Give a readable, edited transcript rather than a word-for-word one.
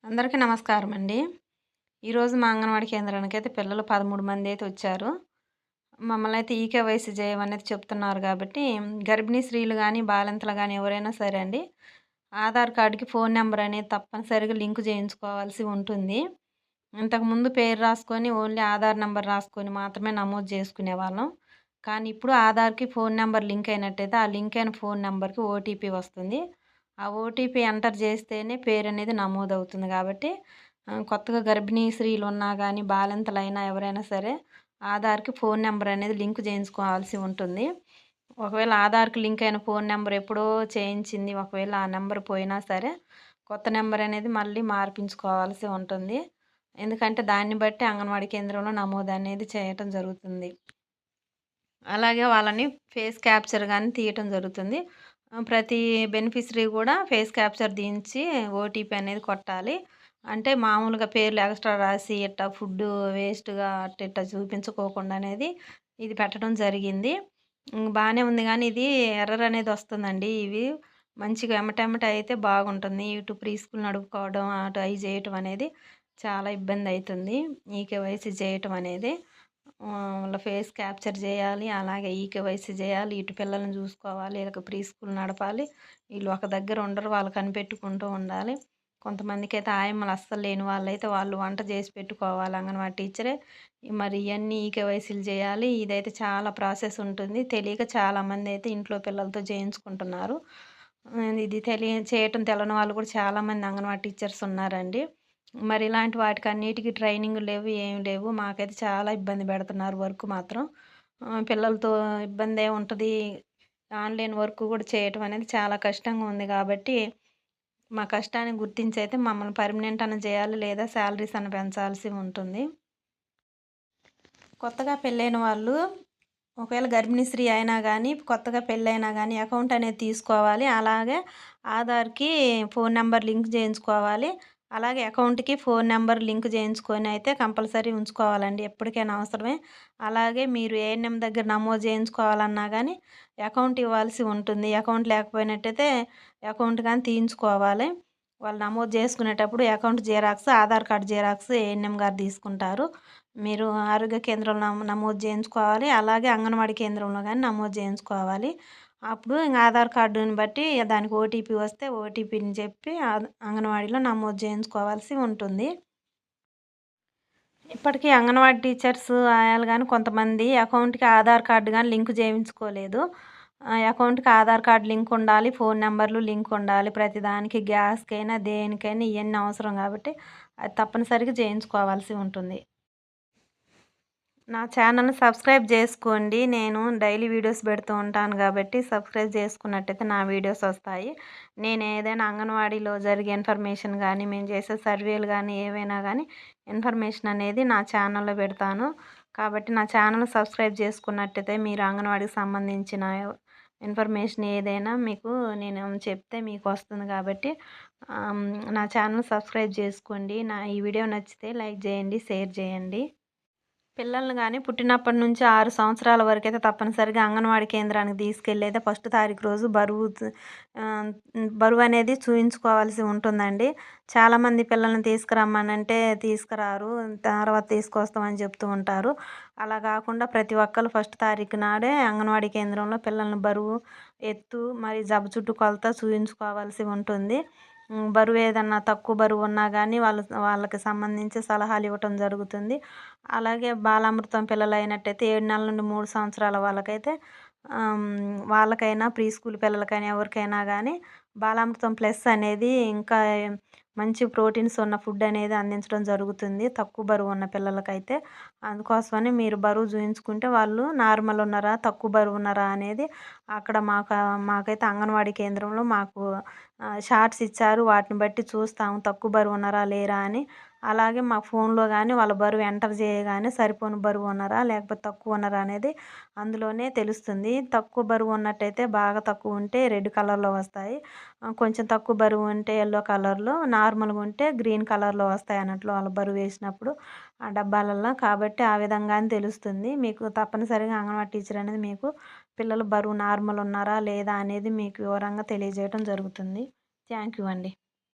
అందరికీ నమస్కారం అండి. ఈరోజు మా అంగన్వాడీ కేంద్రానికైతే పిల్లలు 13 మందైతే వచ్చారు. మమ్మల్నైతే ఈకేవైసీ చేయమనేది చెప్తున్నారు గాబట్టి, గర్భిణీ స్త్రీలు గానీ, బాలింతలు గానీ ఎవరైనా సరే అండి, ఆధార్ కార్డ్‌కి ఫోను నంబర్ అనేది తప్పనిసరిగా లింక్ చేయించుకోవాల్సి ఉంటుంది. ఇంతకుముందు పేరు రాసుకొని, ఓన్లీ ఆధార్ నంబర్ రాసుకొని మాత్రమే నమోదు చేసుకునేవాళ్ళం. కానీ ఇప్పుడు ఆధార్‌కి ఫోను నంబర్ లింక్ అయినట్టయితే, ఆ లింక్ అయిన ఫోను నంబర్‌కి ఓటీపీ వస్తుంది. ఆ ఓటీపీ ఎంటర్ చేస్తేనే పేరనేది నమోదవుతుంది గాబట్టి, కొత్తగా గర్భిణీ స్త్రీలున్నా గానీ, బాలింతలైనా ఎవరైనా సరే ఆధార్‌కి ఫోను నంబర్ అనేది లింక్ చేయించుకోవాల్సి ఉంటుంది. ఒకవేళ ఆధార్‌కి లింక్ అయిన ఫోను నంబర్ ఎప్పుడో చేయించింది. ఒకవేళ ఆ నంబర్ పోయినా సరే, కొత్త నంబర్ అనేది మళ్ళీ మార్పించుకోవాల్సి ఉంటుంది. ఎందుకంటే దాన్ని బట్టి అంగన్వాడీ కేంద్రంలో నమోదనేది చేయటం జరుగుతుంది. అలాగే వాళ్ళని ఫేస్ క్యాప్చర్ గాని తీయటం జరుగుతుంది. ప్రతి బెనిఫిషరీ గూడా ఫేస్ క్యాప్చర్ దించి ఓటీపీ అనేది కొట్టాలి. అంటే మామూలుగా పేర్లు ఎక్స్‌ట్రా రాసి ఇట్టా ఫుడ్డు వేస్ట్‌గా ఇట్టా చూపించుకోకుండా అనేది ఇది పెట్టడం జరిగింది. బానే ఉంది గానీ ఇది ఎర్రర్ అనేది వస్తుందండి. ఇవి మంచిగా ఎమ్మటెమ్మటే అయితే బాగుంటుంది. ఇటు ప్రీ స్కూల్ నడుపుకోవడం, అటు అయి జేయటం అనేది చాలా ఇబ్బందయితుంది. ఈకేవైసీ చేయటం అనేది. వాళ్ళ ఫేస్ క్యాప్చర్ జేయాలి. అలాగే ఈకేవైసీ జేయాలి. ఇటు పిల్లల్ని జూసుకోవాలి. ఈళ్ళకి ప్రీ స్కూల్ నడపాలి. ఈళ్ళు ఒక దగ్గర ఉండరు. వాళ్ళు కనిపెట్టుకుంటూ ఉండాలి. కొంతమందికైతే ఆయమ్మలు అస్సలు లేని వాళ్ళైతే వాళ్ళు వంట జేసి పెట్టుకోవాలి అంగన్వాడీ టీచరే. మరి ఇయన్నీ ఈకేవైసీలు జేయాలి. ఇదైతే చాలా ప్రాసెస్ ఉంటుంది. తెలియక చాలామందైతే ఇంట్లో పిల్లలతో చేయించుకుంటున్నారు. ఇది చేయటం తెలవని వాళ్ళు కూడా చాలామంది అంగన్వాడీ టీచర్స్ ఉన్నారండి. మరి ఇలాంటి వాటికన్నిటికి ట్రైనింగులు లేవు, ఏమి లేవు. మాకైతే చాలా ఇబ్బంది పెడుతున్నారు వర్క్ మాత్రం. పిల్లలతో ఇబ్బందే ఉంటది. ఆన్‌లైన్ వర్క్ కూడా చేయటం అనేది చాలా కష్టంగా ఉంది గాబట్టి, మా కష్టాన్ని గుర్తించైతే మమ్మల్ని పర్మనెంట్ అన్నా జేయాలి, లేదా శాలరీస్ అన్నా పెంచాల్సి ఉంటుంది. కొత్తగా పెళ్ళైన వాళ్ళు ఒకవేళ గర్భిణీ స్త్రీ అయినా గానీ, కొత్తగా పెళ్ళైనా గానీ అకౌంట్ అనేది తీసుకోవాలి. అలాగే ఆధార్‌కి ఫోను నంబర్ లింక్ జేయించుకోవాలి. అలాగే అకౌంట్‌కి ఫోను నంబర్ లింక్ జేయించుకొనైతే కంపల్సరీ ఉంచుకోవాలండి. ఎప్పటికైనా అవసరమే. అలాగే మీరు ఏఎన్ఎం దగ్గర నమోదు జేయించుకోవాలన్నా గానీ అకౌంట్ ఇవ్వాల్సి ఉంటుంది. అకౌంట్ లేకపోయినట్టయితే అకౌంట్ గానీ తీయించుకోవాలి. వాళ్ళు నమోదు జేసుకునేటప్పుడు account xerox, Aadhaar card xerox ANM గారు తీసుకుంటారు. మీరు ఆరోగ్య కేంద్రంలో నమోదు చేయించుకోవాలి. అలాగే అంగన్వాడీ కేంద్రంలో గాని నమోదు చేయించుకోవాలి. అప్పుడు ఇంగ ఆధార్ కార్డుని బట్టి దానికి ఓటీపీ వస్తే ఓటీపీని చెప్పి అంగన్వాడీలో నమోదు చేయించుకోవాల్సి ఉంటుంది. ఇప్పటికీ అంగన్వాడీ టీచర్స్, ఆయాలు గాని కొంతమంది అకౌంట్‌కి ఆధార్ కార్డ్ గాని లింక్ చేయించుకోలేదు. అకౌంట్‌కి ఆధార్ కార్డ్ లింక్ ఉండాలి. ఫోను నంబర్‌లు లింక్ ఉండాలి. ప్రతిదానికి గ్యాస్‌కైనా, దేనికైనా ఇయన్నీ అవసరం కాబట్టి అది తప్పనిసరిగా చేయించుకోవాల్సి ఉంటుంది. నా ఛానల్‌ని సబ్స్క్రైబ్ జేసుకోండి. నేను డైలీ వీడియోస్ పెడుతూ ఉంటాను గాబట్టి, సబ్స్క్రైబ్ చేసుకున్నట్టయితే నా వీడియోస్ వస్తాయి. నేనేదైనా అంగన్వాడీలో జరిగే ఇన్ఫర్మేషన్ గానీ, మేము చేసే సర్వేలు గానీ, ఏవైనా గానీ ఇన్ఫర్మేషన్ అనేది నా ఛానల్‌లో పెడతాను. కాబట్టి నా ఛానల్ సబ్స్క్రైబ్ చేసుకున్నట్టయితే మీరు అంగన్వాడీకి సంబంధించిన ఇన్ఫర్మేషన్ ఏదైనా మీకు నేను చెప్తే మీకొస్తుంది గాబట్టి నా ఛానల్ సబ్స్క్రైబ్ చేసుకోండి. ఈ వీడియో నచ్చితే లైక్ జేయండి, షేర్ జేయండి. పిల్లల్ని గాని పుట్టినప్పటి నుంచి 6 సంవత్సరాల వరకైతే తప్పనిసరిగా అంగన్వాడీ కేంద్రానికి తీసుకెళ్ళైతే ఫస్ట్ తారీఖు రోజు బరువనేది చూయించుకోవాల్సి ఉంటుందండి. చాలామంది పిల్లల్ని తీసుకురమ్మనంటే తీసుకురారు. తర్వాత తీసుకొస్తామని చెప్తూ ఉంటారు. అలా గాకుండా ప్రతి ఒక్కళ్ళు ఫస్ట్ తారీఖు నాడే అంగన్వాడీ కేంద్రంలో పిల్లల్ని బరువు, ఎత్తు, మరి జబ్బ చుట్టు కొలత చూయించుకోవాల్సి ఉంటుంది. బరువు ఏదన్నా తక్కువ బరువు ఉన్నా గానీ వాళ్ళకి సంబంధించి సలహాలు ఇవ్వటం జరుగుతుంది. అలాగే బాలామృతం పిల్లలైనట్టయితే 7 నెలల నుండి 3 సంవత్సరాల వాళ్ళకైతే వాళ్ళకైనా ప్రీ స్కూల్ పిల్లలకైనా ఎవరికైనా గానీ బాలామృతం ప్లస్ అనేది ఇంకా మంచి ప్రోటీన్స్ ఉన్న ఫుడ్ అనేది అందించడం జరుగుతుంది. తక్కువ బరువు ఉన్న పిల్లలకైతే. అందుకోసమని మీరు బరువు చూయించుకుంటే వాళ్ళు నార్మల్ ఉన్నారా? తక్కువ బరువు ఉన్నారా? అనేది అక్కడ మాకైతే అంగన్వాడీ కేంద్రంలో మాకు చార్ట్స్ ఇచ్చారు. వాటిని బట్టి చూస్తాము. తక్కువ బరువు ఉన్నారా? లేరా? అని. అలాగే మా ఫోన్‌లో గానీ వాళ్ళ బరువు ఎంటర్ చేయగానే సరిపోని బరువు ఉన్నారా? లేకపోతే తక్కువ ఉన్నారా? అనేది అందులోనే తెలుస్తుంది. తక్కువ బరువు ఉన్నట్టయితే బాగా తక్కువ ఉంటే రెడ్ కలర్‌లో వస్తాయి. కొంచెం తక్కువ బరువు ఉంటే యెల్లో కలర్‌లో, నార్మల్‌గా ఉంటే గ్రీన్ కలర్‌లో వస్తాయి అన్నట్లు వాళ్ళ బరువు వేసినప్పుడు ఆ డబ్బాలల్లో. కాబట్టి ఆ విధంగానే తెలుస్తుంది. మీకు తప్పనిసరిగా అంగన్వాడీ టీచర్ అనేది మీకు పిల్లలు బరువు నార్మల్ ఉన్నారా? లేదా? అనేది మీకు వివరంగా తెలియజేయడం జరుగుతుంది. థ్యాంక్ యూ అండి.